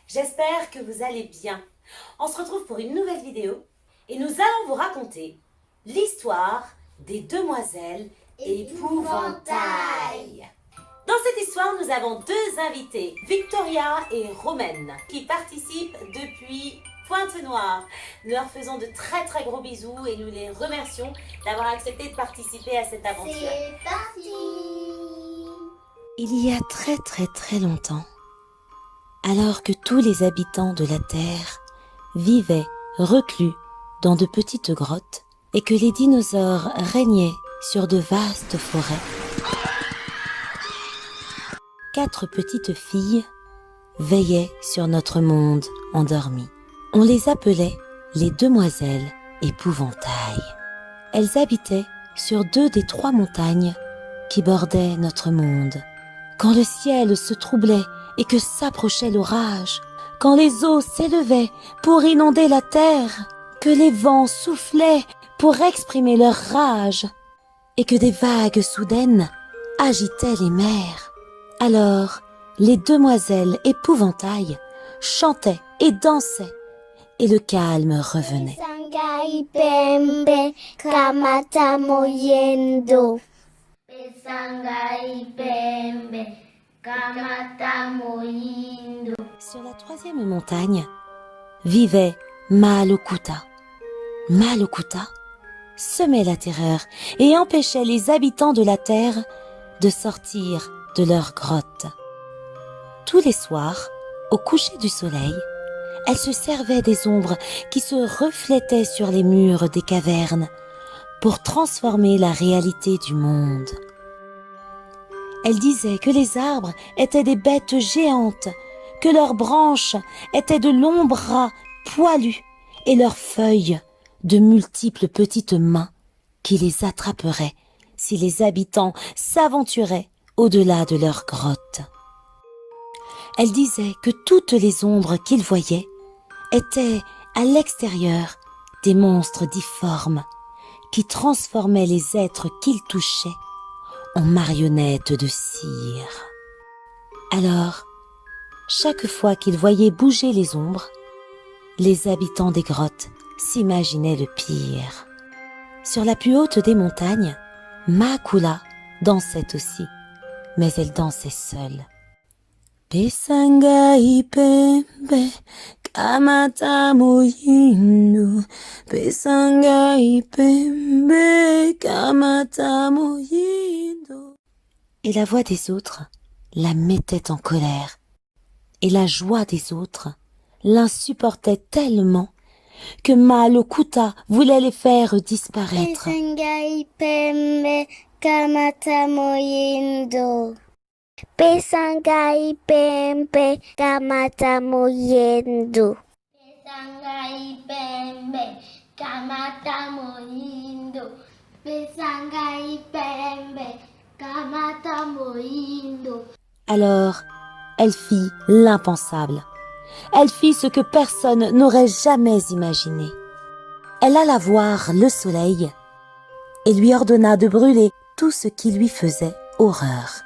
j'espère que vous allez bien. On se retrouve pour une nouvelle vidéo et nous allons vous raconter l'histoire des demoiselles épouvantail. Dans cette histoire, nous avons deux invités, Victoria et Romaine, qui participent depuis Pointe-Noire. Nous leur faisons de très très gros bisous et nous les remercions d'avoir accepté de participer à cette aventure. C'est parti! Il y a très très très longtemps, alors que tous les habitants de la Terre vivaient reclus dans de petites grottes et que les dinosaures régnaient sur de vastes forêts, 4 petites filles veillaient sur notre monde endormi. On les appelait les demoiselles épouvantail. Elles habitaient sur 2 des 3 montagnes qui bordaient notre monde. Quand le ciel se troublait et que s'approchait l'orage, quand les eaux s'élevaient pour inonder la terre, que les vents soufflaient pour exprimer leur rage, et que des vagues soudaines agitaient les mers, alors les demoiselles épouvantail chantaient et dansaient, et le calme revenait. Sangai pembe kamata moyendo. Sangai pembe kamata moyendo. Sur la 3e montagne vivait Mahalokuta. Mahalokuta semait la terreur et empêchait les habitants de la terre de sortir de leur grotte. Tous les soirs, au coucher du soleil, elle se servait des ombres qui se reflétaient sur les murs des cavernes pour transformer la réalité du monde. Elle disait que les arbres étaient des bêtes géantes, que leurs branches étaient de longs bras poilus et leurs feuilles de multiples petites mains qui les attraperaient si les habitants s'aventuraient au-delà de leur grotte. Elle disait que toutes les ombres qu'ils voyaient étaient à l'extérieur des monstres difformes qui transformaient les êtres qu'ils touchaient en marionnettes de cire. Alors, chaque fois qu'ils voyaient bouger les ombres, les habitants des grottes s'imaginaient le pire. Sur la plus haute des montagnes, Mahakula dansait aussi, mais elle dansait seule. Pesangai pembe kamata moyindo, Pesangai pembe kamata moyindo. Et la voix des autres la mettait en colère, et la joie des autres l'insupportait tellement que Mahalokuta voulait les faire disparaître. Sangai pembe kamata moyendo. Pesangai pembe kamata moyendo. Pesangai pembe kamata moyendo. Pesangai pembe kamata moyendo. Alors, elle fit l'impensable. Elle fit ce que personne n'aurait jamais imaginé. Elle alla voir le soleil et lui ordonna de brûler tout ce qui lui faisait horreur.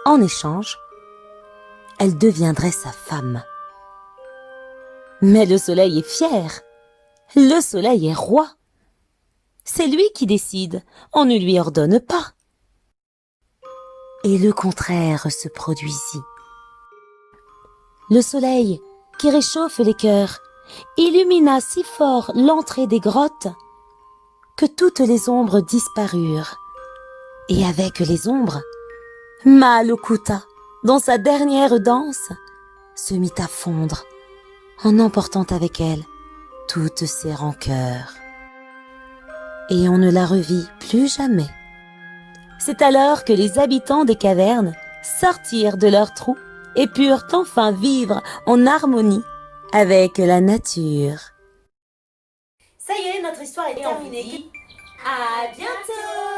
En échange, elle deviendrait sa femme. Mais le soleil est fier. Le soleil est roi. C'est lui qui décide, on ne lui ordonne pas. Et le contraire se produisit. Le soleil, qui réchauffe les cœurs, illumina si fort l'entrée des grottes que toutes les ombres disparurent. Et avec les ombres, Mahalokuta, dans sa dernière danse, se mit à fondre, en emportant avec elle toutes ses rancœurs. Et on ne la revit plus jamais. C'est alors que les habitants des cavernes sortirent de leurs trous et purent enfin vivre en harmonie avec la nature. Ça y est, notre histoire est terminée. À bientôt!